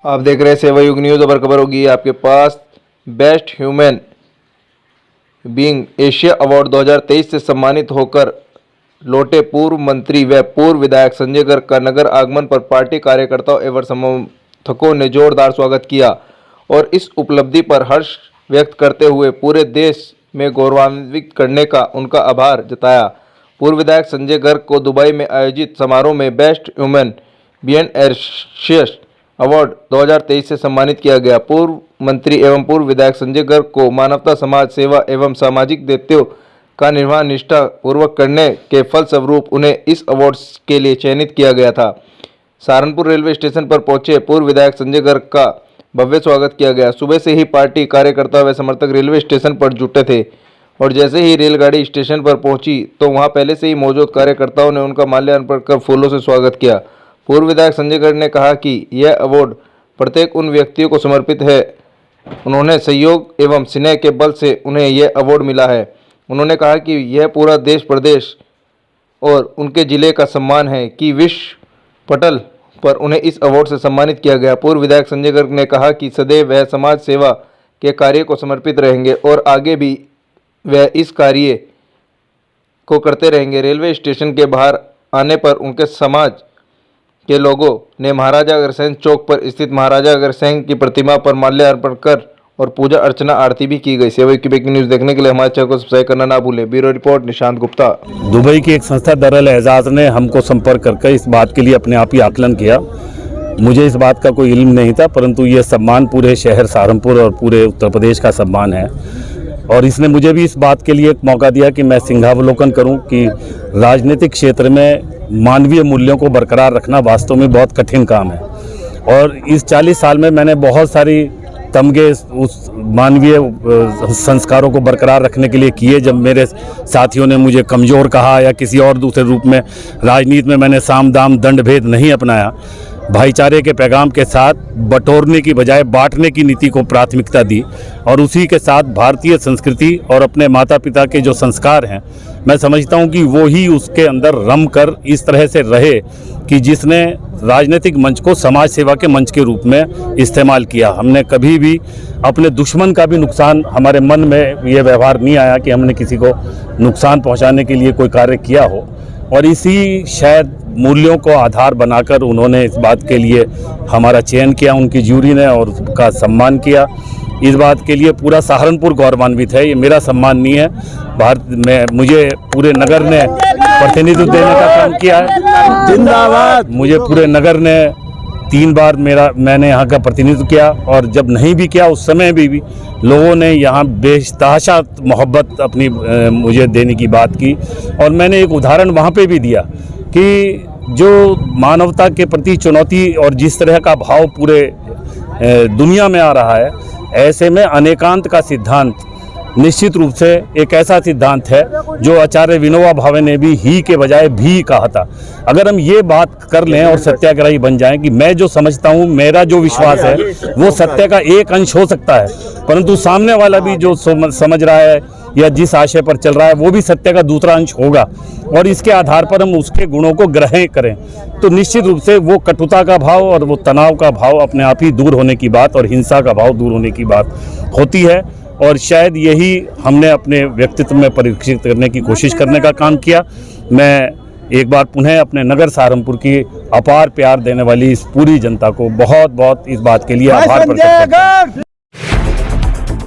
आप देख रहे हैं सेवा युग न्यूज़। अबर खबर होगी आपके पास। Best human being Asia award 2023 से सम्मानित होकर लौटे पूर्व मंत्री व पूर्व विधायक संजय गर्ग का नगर आगमन पर पार्टी कार्यकर्ताओं एवं समर्थकों ने जोरदार स्वागत किया और इस उपलब्धि पर हर्ष व्यक्त करते हुए पूरे देश में गौरवान्वित करने का उनका आभार जताया। पूर्व विधायक संजय गर्ग को दुबई में आयोजित समारोह में best human being Asia award 2023 से सम्मानित किया गया। पूर्व मंत्री एवं पूर्व विधायक संजय गर्ग को मानवता, समाज सेवा एवं सामाजिक दायित्वों का निर्वहन निष्ठा पूर्वक करने के फलस्वरूप उन्हें इस अवार्ड के लिए चयनित किया गया था। सहारनपुर रेलवे स्टेशन पर पहुंचे पूर्व विधायक संजय गर्ग का भव्य स्वागत किया गया। सुबह से ही पार्टी कार्यकर्ता व समर्थक रेलवे स्टेशन पर जुटे थे और जैसे ही रेलगाड़ी स्टेशन पर पहुंची तो वहां पहले से ही मौजूद कार्यकर्ताओं ने उनका माल्यार्पण कर फूलों से स्वागत किया। पूर्व विधायक संजय गर्ग ने कहा कि यह अवार्ड प्रत्येक उन व्यक्तियों को समर्पित है, उन्होंने सहयोग एवं स्नेह के बल से उन्हें यह अवार्ड मिला है। उन्होंने कहा कि यह पूरा देश प्रदेश और उनके जिले का सम्मान है कि विश्व पटल पर उन्हें इस अवार्ड से सम्मानित किया गया। पूर्व विधायक संजय गर्ग ने कहा कि सदैव वह समाज सेवा के कार्य को समर्पित रहेंगे और आगे भी वह इस कार्य को करते रहेंगे। रेलवे स्टेशन के बाहर आने पर उनके समाज के लोगों ने महाराजा अग्रसेन चौक पर स्थित महाराजा अग्रसेन की प्रतिमा पर माल्यार्पण कर और पूजा अर्चना आरती भी की गई। सेवा की ब्रेकिंग न्यूज़ देखने के लिए हमारे चैनल को सब्सक्राइब करना ना भूलें। Bureau report Nishant Gupta. Dubai की एक संस्था दरअल एजाज ने हमको संपर्क करके इस बात के लिए अपने आप ही आकलन किया। मुझे इस बात का कोई इल्म नहीं था, परंतु ये सम्मान पूरे शहर सहारनपुर और पूरे उत्तर प्रदेश का सम्मान है और इसने मुझे भी इस बात के लिए एक मौका दिया कि मैं सिंहावलोकन करूं कि राजनीतिक क्षेत्र में मानवीय मूल्यों को बरकरार रखना वास्तव में बहुत कठिन काम है। और इस 40 साल में मैंने बहुत सारी तमगे उस मानवीय संस्कारों को बरकरार रखने के लिए किए। जब मेरे साथियों ने मुझे कमज़ोर कहा या किसी और दूसरे रूप में, राजनीति में मैंने साम दाम दंड भेद नहीं अपनाया, भाईचारे के पैगाम के साथ बटोरने की बजाय बांटने की नीति को प्राथमिकता दी और उसी के साथ भारतीय संस्कृति और अपने माता पिता के जो संस्कार हैं, मैं समझता हूं कि वो ही उसके अंदर रम कर इस तरह से रहे कि जिसने राजनीतिक मंच को समाज सेवा के मंच के रूप में इस्तेमाल किया। हमने कभी भी अपने दुश्मन का भी नुकसान, हमारे मन में ये व्यवहार नहीं आया कि हमने किसी को नुकसान पहुंचाने के लिए कोई कार्य किया हो। और इसी शायद मूल्यों को आधार बनाकर उन्होंने इस बात के लिए हमारा चयन किया, उनकी जूरी ने, और उसका सम्मान किया। इस बात के लिए पूरा सहारनपुर गौरवान्वित है। ये मेरा सम्मान नहीं है, भारत में मुझे पूरे नगर ने प्रतिनिधित्व देने का काम किया है। जिंदाबाद। मुझे पूरे नगर ने 3 बार मैंने यहाँ का प्रतिनिधित्व किया और जब नहीं भी किया उस समय भी लोगों ने यहाँ बेतहाशा मोहब्बत अपनी मुझे देने की बात की। और मैंने एक उदाहरण वहाँ पे भी दिया कि जो मानवता के प्रति चुनौती और जिस तरह का भाव पूरे दुनिया में आ रहा है, ऐसे में अनेकांत का सिद्धांत निश्चित रूप से एक ऐसा सिद्धांत है जो आचार्य विनोबा भावे ने भी ही के बजाय भी कहा था। अगर हम ये बात कर लें और सत्याग्रही बन जाएं कि मैं जो समझता हूँ, मेरा जो विश्वास है वो सत्य का एक अंश हो सकता है, परंतु सामने वाला भी जो समझ रहा है या जिस आशय पर चल रहा है वो भी सत्य का दूसरा अंश होगा और इसके आधार पर हम उसके गुणों को ग्रहण करें तो निश्चित रूप से वो कटुता का भाव और वो तनाव का भाव अपने आप ही दूर होने की बात और हिंसा का भाव दूर होने की बात होती है। और शायद यही हमने अपने व्यक्तित्व में परीक्षित करने की कोशिश करने का काम किया। मैं एक बार पुनः अपने नगर सहारनपुर की अपार प्यार देने वाली इस पूरी जनता को बहुत बहुत इस बात के लिए आभार प्रकट करता हूं।